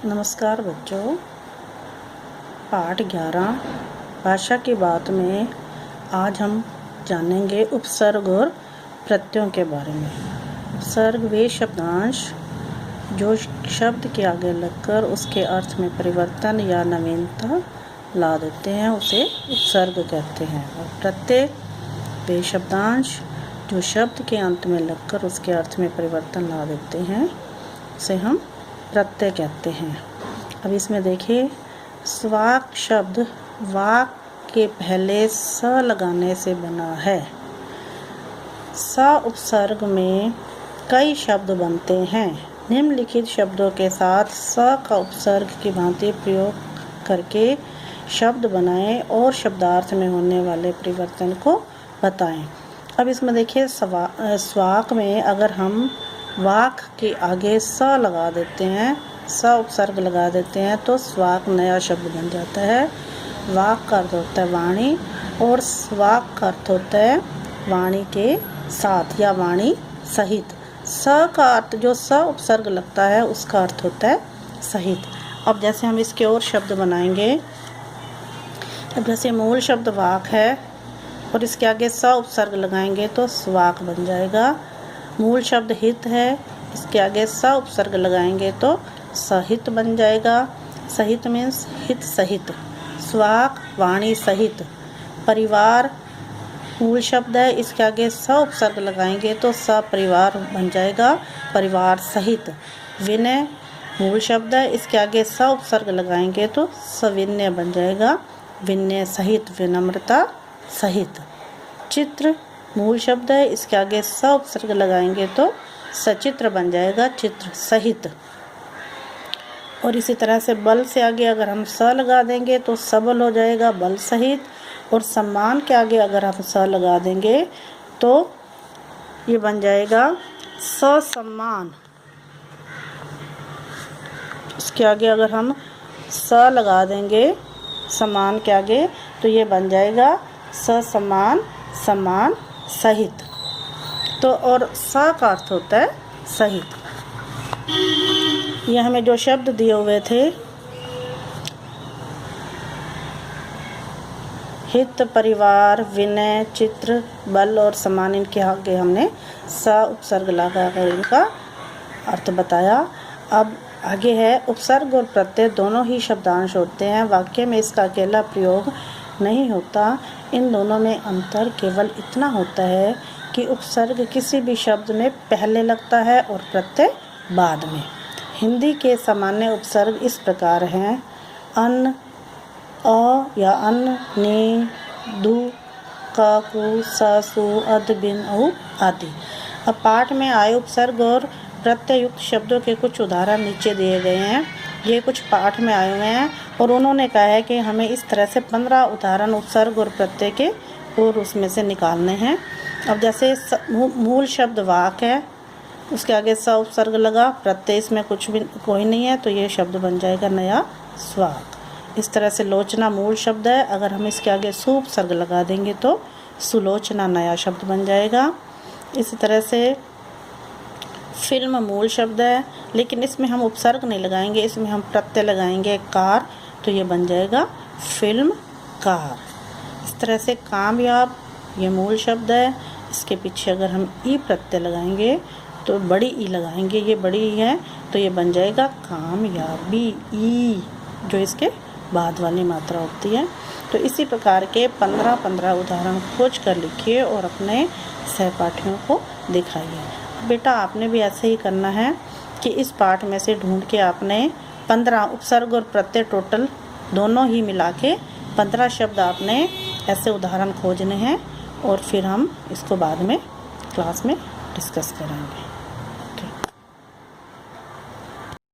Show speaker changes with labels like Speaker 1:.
Speaker 1: नमस्कार बच्चों। पाठ 11 भाषा की बात में आज हम जानेंगे उपसर्ग और प्रत्ययों के बारे में। उपसर्ग वे शब्दांश जो शब्द के आगे लगकर उसके अर्थ में परिवर्तन या नवीनता ला देते हैं, उसे उपसर्ग कहते हैं। और प्रत्यय वे शब्दांश जो शब्द के अंत में लगकर उसके अर्थ में परिवर्तन ला देते हैं, उसे हम प्रत्यय कहते हैं। अब इसमें देखिए, स्वाक शब्द वाक के पहले स लगाने से बना है। स उपसर्ग में कई शब्द बनते हैं। निम्नलिखित शब्दों के साथ स का उपसर्ग की भांति प्रयोग करके शब्द बनाएं और शब्दार्थ में होने वाले परिवर्तन को बताएं। अब इसमें देखिए, स्वाक में अगर हम वाक के आगे स लगा देते हैं, स उपसर्ग लगा देते हैं, तो स्वाक नया शब्द बन जाता है। वाक का अर्थ होता है वाणी और स्वाक का अर्थ होता है वाणी के साथ या वाणी सहित। स का अर्थ जो स उपसर्ग लगता है उसका अर्थ होता है सहित। अब जैसे हम इसके और शब्द बनाएंगे, अब जैसे मूल शब्द वाक है और इसके आगे स उपसर्ग लगाएंगे तो स्वाक बन जाएगा। मूल शब्द हित है, इसके आगे स उपसर्ग लगाएंगे तो सहित बन जाएगा। सहित मीन्स हित सहित। स्वाक वाणी सहित। परिवार मूल शब्द है, इसके आगे स उपसर्ग लगाएंगे तो सपरिवार बन जाएगा, परिवार सहित। विनय मूल शब्द है, इसके आगे स उपसर्ग लगाएंगे तो सविनय बन जाएगा, विनय सहित, विनम्रता सहित। चित्र मूल शब्द है, इसके आगे स उपसर्ग लगाएंगे तो सचित्र बन जाएगा, चित्र सहित। और इसी तरह से बल से आगे अगर हम स लगा देंगे तो सबल हो जाएगा, बल सहित। और सम्मान के आगे अगर हम स लगा देंगे तो ये बन जाएगा ससम्मान। इसके आगे अगर हम स लगा देंगे सम्मान के आगे तो ये बन जाएगा ससम्मान, सम्मान सहित। तो और स का अर्थ होता है सहित। ये हमें जो शब्द दिए हुए थे, हित, परिवार, विनय, चित्र, बल और सम्मान, इनके आगे हमने स उपसर्ग लगाकर इनका अर्थ बताया। अब आगे है उपसर्ग और प्रत्यय दोनों ही शब्दांश होते हैं। वाक्य में इसका अकेला प्रयोग नहीं होता। इन दोनों में अंतर केवल इतना होता है कि उपसर्ग किसी भी शब्द में पहले लगता है और प्रत्यय बाद में। हिंदी के सामान्य उपसर्ग इस प्रकार हैं: अन, अ या अन, ने, दु, क, कु, स, सु, अद, बिन, औ आदि। अब पाठ में आए उपसर्ग और प्रत्यय युक्त शब्दों के कुछ उदाहरण नीचे दिए गए हैं। ये कुछ पाठ में आए हुए हैं और उन्होंने कहा है कि हमें इस तरह से 15 उदाहरण उपसर्ग और प्रत्यय के और उसमें से निकालने हैं। अब जैसे मूल शब्द वाक है, उसके आगे स उपसर्ग लगा, प्रत्यय इसमें कोई नहीं है, तो ये शब्द बन जाएगा नया स्वाक। इस तरह से लोचना मूल शब्द है, अगर हम इसके आगे सु उपसर्ग लगा देंगे तो सुलोचना नया शब्द बन जाएगा। इसी तरह से फिल्म मूल शब्द है, लेकिन इसमें हम उपसर्ग नहीं लगाएंगे, इसमें हम प्रत्यय लगाएंगे कार, तो ये बन जाएगा फिल्म कार। इस तरह से कामयाब ये मूल शब्द है, इसके पीछे अगर हम ई प्रत्यय लगाएंगे तो बड़ी ई लगाएंगे, ये बड़ी ई है, तो ये बन जाएगा कामयाबी। ई जो इसके बाद वाली मात्रा होती है। तो इसी प्रकार के 15-15 उदाहरण खोज कर लिखिए और अपने सहपाठियों को दिखाइए। बेटा आपने भी ऐसे ही करना है कि इस पाठ में से ढूंढ के आपने 15 उपसर्ग और प्रत्यय टोटल दोनों ही मिला के 15 शब्द आपने ऐसे उदाहरण खोजने हैं और फिर हम इसको बाद में क्लास में डिस्कस करेंगे।